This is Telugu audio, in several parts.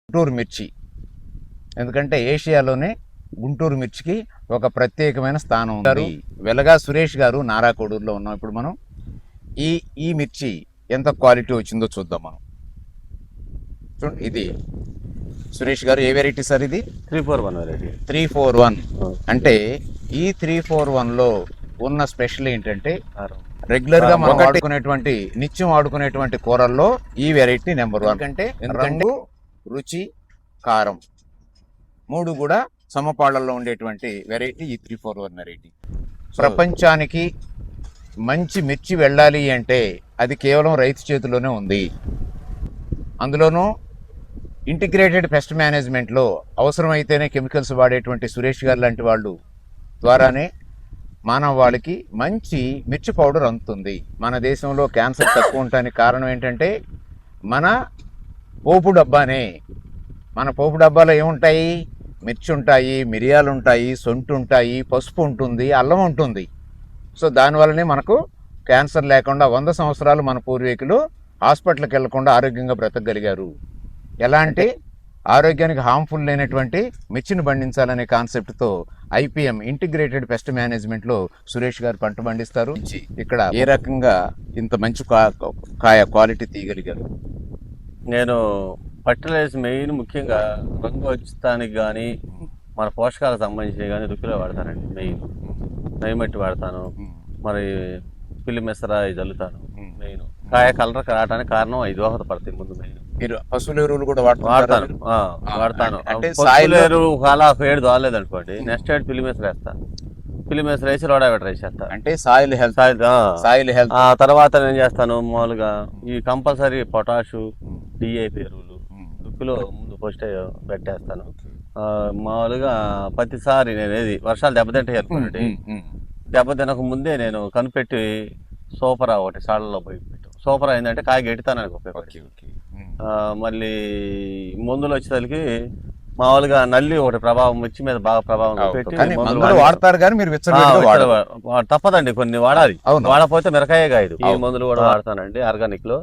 గుంటూరు మిర్చి, ఎందుకంటే ఏషియాలోనే గుంటూరు మిర్చికి ఒక ప్రత్యేకమైన స్థానం ఉంది. వెలగా సురేష్ గారు నారాకోడూరులో ఉన్నాం ఇప్పుడు మనం. ఈ మిర్చి ఎంత క్వాలిటీ వచ్చిందో చూద్దాం మనం. చూడండి, ఇది సురేష్ గారు ఏ వెరైటీ సార్ ఇది? 341 వెరైటీ. 341 అంటే ఈ 341లో ఉన్న స్పెషల్ ఏంటంటే రెగ్యులర్ గా మనం వాడుకునేటువంటి నిత్యం వాడుకునేటువంటి కూరల్లో ఈ వెరైటీ నెంబర్ 1. అంటే రంగు, రుచి, కారం 3 కూడా సమపాళ్లలో ఉండేటువంటి వెరైటీ ఈ 341 వెరైటీ. ప్రపంచానికి మంచి మిర్చి వెళ్ళాలి అంటే అది కేవలం రైతు చేతిలోనే ఉంది. అందులోనూ ఇంటిగ్రేటెడ్ పెస్ట్ మేనేజ్మెంట్లో అవసరమైతేనే కెమికల్స్ వాడేటువంటి సురేష్ గారు లాంటి వాళ్ళు ద్వారానే మానవాళికి మంచి మిర్చి పౌడర్ అందుతుంది. మన దేశంలో క్యాన్సర్ తక్కువ ఉండడానికి కారణం ఏంటంటే మన పోపు డబ్బానే. మన పోపు డబ్బాలో ఏముంటాయి? మిర్చి ఉంటాయి, మిరియాలు ఉంటాయి, సొంటి ఉంటాయి, పసుపు ఉంటుంది, అల్లం ఉంటుంది. సో దానివల్లనే మనకు క్యాన్సర్ లేకుండా 100 సంవత్సరాలు మన పూర్వీకులు హాస్పిటల్కి వెళ్లకుండా ఆరోగ్యంగా బ్రతకగలిగారు. ఎలా అంటే ఆరోగ్యానికి హార్మ్ఫుల్ లేనటువంటి మిర్చిని పండించాలనే కాన్సెప్ట్తో ఐపీఎం ఇంటిగ్రేటెడ్ పెస్ట్ మేనేజ్మెంట్లో సురేష్ గారు పంట పండిస్తారు. ఇక్కడ ఏ రకంగా ఇంత మంచి కాయ క్వాలిటీ తీయగలిగారు? నేను ఫర్టిలైజర్స్ మెయిన్ ముఖ్యంగా రంగు వచ్చడానికి కానీ మన పోషకాలకు సంబంధించి కానీ రుచిలో వాడతానండి. మెయిన్ నైమట్టి వాడతాను, మరి పిల్లి మెసరా చల్లుతాను. మెయిన్ కాయ కలర్ రావడానికి కారణం 5 దోహదపడతాయి. ముందు మెయిన్ మీరు పశువుల ఎరువులు కూడా వాడతాను. పశువుల ఎరువు అలా 7 దోలేదు అనుకోండి, నెక్స్ట్ ఏడు పిల్లి మెసర వేస్తాను. పిల్లి మెసర వేసి రోడావేటర్ వేసేస్తాను. అంటే సాయిల్ హెల్త్. తర్వాత నేను చేస్తాను మామూలుగా ఈ కంపల్సరీ పొటాషు, డిఏపి ఎరువులు దుక్కులో ముందు పోస్ట్ పెట్టేస్తాను. మామూలుగా ప్రతిసారి నేను ఏది వర్షాలు దెబ్బతింటాయి అనుకోండి, దెబ్బతినక ముందే నేను కనిపెట్టి సూపరా ఒకటి సాళ్ళలో పోయి పెట్టు. సూపరా ఏంటంటే కాయ గెడతానికి ఉపయోగపడి. మళ్ళీ మందులు వచ్చేసరికి మామూలుగా నల్లి ఒకటి ప్రభావం మిర్చి మీద బాగా ప్రభావం పెట్టి వాడతారు కానీ మీరు తప్పదండి, కొన్ని వాడాలి. వాడకపోతే మిరకాయే కాయదు. ఈ మందులు కూడా వాడతానండి ఆర్గానిక్ లో.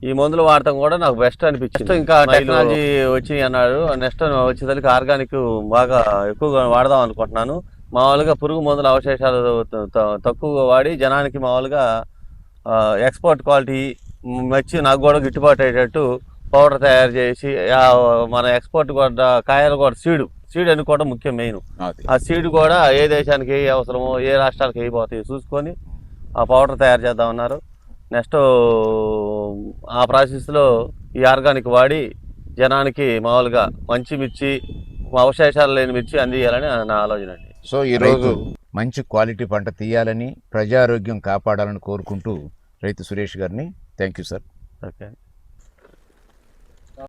ఈ మందులు వాడటం కూడా నాకు బెస్ట్ అనిపించింది. ఇంకా టెక్నాలజీ వచ్చి అన్నాడు, నెక్స్ట్ వచ్చేసరికి ఆర్గానిక్ బాగా ఎక్కువగా వాడదాం అనుకుంటున్నాను. మామూలుగా పురుగు మందుల అవశేషాలు తక్కువగా వాడి జనానికి మామూలుగా ఎక్స్పోర్ట్ క్వాలిటీ వచ్చి నాకు కూడా గిట్టుబాటు అయ్యేటట్టు పౌడర్ తయారు చేసి మన ఎక్స్పోర్ట్ కూడా కాయలు కూడా సీడ్ అనుకోవడం ముఖ్యం. మెయిన్ ఆ సీడ్ కూడా ఏ దేశానికి ఏ అవసరమో, ఏ రాష్ట్రాలకు అయిపోతాయి చూసుకొని ఆ పౌడర్ తయారు చేద్దామన్నారు. నెక్స్ట్ ఆ ప్రాసెస్లో ఈ ఆర్గానిక్ వాడి జనానికి మామూలుగా మంచి మిర్చి, అవశేషాలు లేని మిర్చి అందియాలని నా ఆలోచన అండి. సో ఈరోజు మంచి క్వాలిటీ పంట తీయాలని, ప్రజారోగ్యం కాపాడాలని కోరుకుంటూ రైతు సురేష్ గారిని థ్యాంక్ యూ సార్. ఓకే.